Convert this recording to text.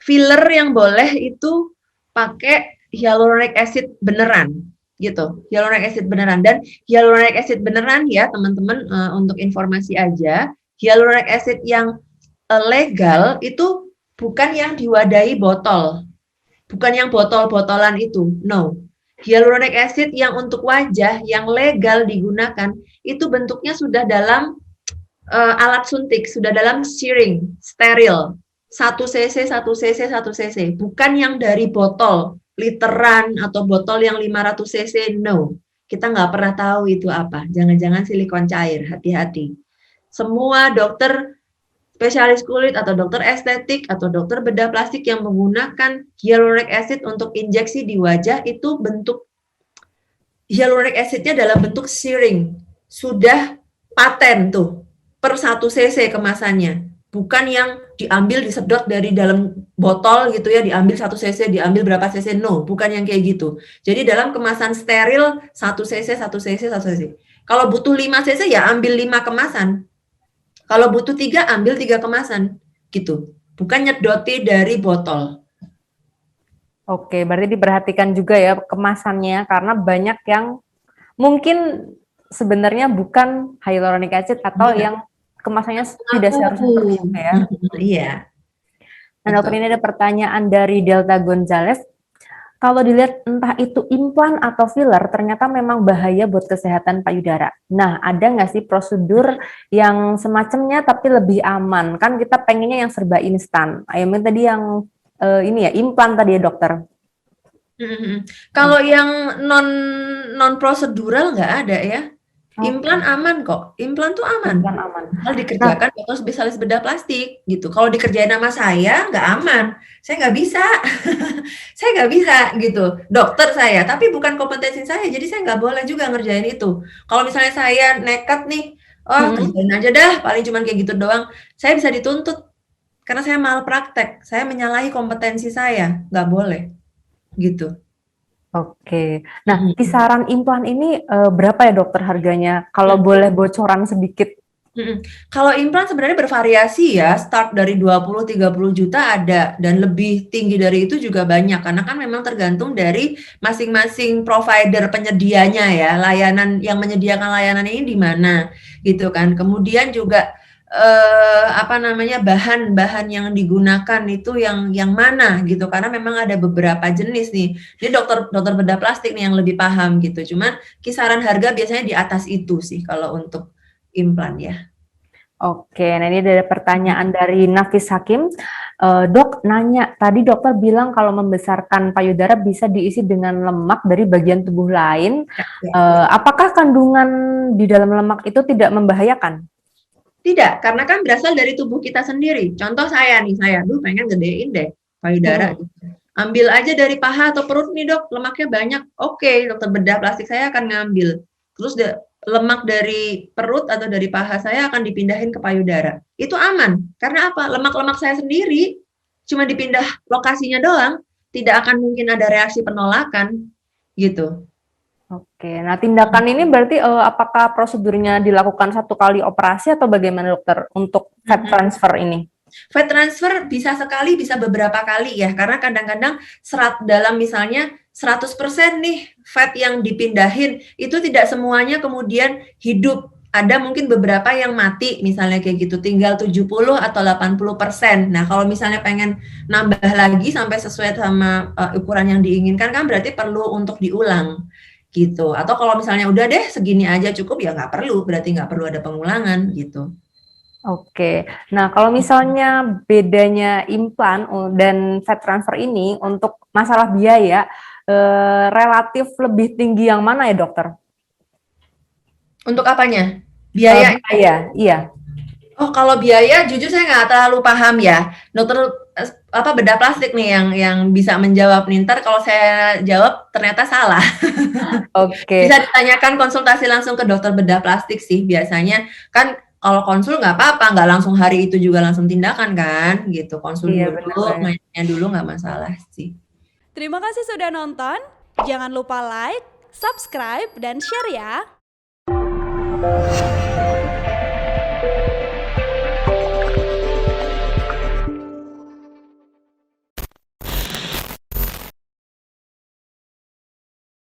Filler yang boleh itu pakai hyaluronic acid beneran gitu, hyaluronic acid beneran. Dan hyaluronic acid beneran ya teman-teman, untuk informasi aja, hyaluronic acid yang legal itu bukan yang diwadahi botol, bukan yang botol-botolan itu, no. Hyaluronic acid yang untuk wajah yang legal digunakan itu bentuknya sudah dalam alat suntik, sudah dalam syring, steril. 1 cc, 1 cc, 1 cc. Bukan yang dari botol, literan atau botol yang 500 cc, no. Kita nggak pernah tahu itu apa. Jangan-jangan silikon cair, hati-hati. Semua dokter spesialis kulit atau dokter estetik atau dokter bedah plastik yang menggunakan hyaluronic acid untuk injeksi di wajah itu bentuk hyaluronic acidnya dalam bentuk syring. Sudah paten tuh per 1 cc kemasannya, bukan yang diambil disedot dari dalam botol gitu ya, diambil 1 cc, diambil berapa cc, no, bukan yang kayak gitu. Jadi dalam kemasan steril 1 cc, 1 cc, 1 cc. Kalau butuh 5 cc ya ambil 5 kemasan. Kalau butuh 3 ambil 3 kemasan gitu. Bukan nyedoti dari botol. Oke, berarti diperhatikan juga ya kemasannya karena banyak yang mungkin sebenarnya bukan hyaluronic acid atau yang kemasannya tidak seharusnya seperti itu ya. Iya. Nah, dokter, ini ada pertanyaan dari Delta Gonzales. Kalau dilihat entah itu implan atau filler, ternyata memang bahaya buat kesehatan payudara. Nah, ada nggak sih prosedur yang semacamnya tapi lebih aman? Kan kita pengennya yang serba instan. Ayamnya tadi yang ini ya, implan tadi ya dokter. Kalau yang non prosedural nggak ada ya. Implan aman kok. Implan tuh aman. Implan aman. Kalau dikerjakan dokter spesialis bedah plastik gitu. Kalau dikerjain sama saya nggak aman. Saya nggak bisa. Saya nggak bisa gitu. Dokter saya, tapi bukan kompetensi saya. Jadi saya nggak boleh juga ngerjain itu. Kalau misalnya saya nekat nih, kerjain aja dah. Paling cuma kayak gitu doang. Saya bisa dituntut karena saya malpraktek. Saya menyalahi kompetensi saya. Nggak boleh gitu. Oke. Nah, kisaran implan ini berapa ya dokter harganya? Kalau boleh bocoran sedikit. Kalau implan sebenarnya bervariasi ya, start dari 20-30 juta ada, dan lebih tinggi dari itu juga banyak, karena kan memang tergantung dari masing-masing provider penyedianya ya, layanan yang menyediakan layanan ini di mana gitu kan. Kemudian juga bahan-bahan yang digunakan itu yang mana gitu, karena memang ada beberapa jenis nih. Ini dokter bedah plastik nih yang lebih paham gitu. Cuman kisaran harga biasanya di atas itu sih kalau untuk implan ya. Oke, nah ini ada pertanyaan dari Nafis Hakim. Dok, nanya, tadi dokter bilang kalau membesarkan payudara bisa diisi dengan lemak dari bagian tubuh lain. Apakah kandungan di dalam lemak itu tidak membahayakan? Tidak, karena kan berasal dari tubuh kita sendiri. Contoh saya pengen gedein deh payudara. Ambil aja dari paha atau perut nih dok, lemaknya banyak. Oke, dokter bedah plastik saya akan ngambil. Terus lemak dari perut atau dari paha saya akan dipindahin ke payudara. Itu aman. Karena apa? Lemak-lemak saya sendiri cuma dipindah lokasinya doang. Tidak akan mungkin ada reaksi penolakan gitu. Oke, nah tindakan ini berarti apakah prosedurnya dilakukan 1 kali operasi atau bagaimana dokter untuk fat transfer ini? Fat transfer bisa sekali, bisa beberapa kali ya, karena kadang-kadang serat dalam misalnya 100% nih fat yang dipindahin, itu tidak semuanya kemudian hidup. Ada mungkin beberapa yang mati, misalnya kayak gitu, tinggal 70 atau 80%. Nah, kalau misalnya pengen nambah lagi sampai sesuai sama ukuran yang diinginkan, kan berarti perlu untuk diulang gitu. Atau kalau misalnya udah deh segini aja cukup, ya nggak perlu, berarti nggak perlu ada pengulangan gitu. Oke, nah kalau misalnya bedanya implan dan fat transfer ini untuk masalah biaya, relatif lebih tinggi yang mana ya dokter? Untuk apanya? Biaya? Biaya, iya. Oh, kalau biaya jujur saya nggak terlalu paham ya. Dokter bedah plastik nih yang bisa menjawab nih. Ntar kalau saya jawab ternyata salah. Oke. Bisa ditanyakan konsultasi langsung ke dokter bedah plastik sih biasanya. Kan kalau konsul nggak apa-apa, nggak langsung hari itu juga langsung tindakan kan gitu. Konsul dulu, mainnya dulu nggak masalah sih. Terima kasih sudah nonton. Jangan lupa like, subscribe, dan share ya.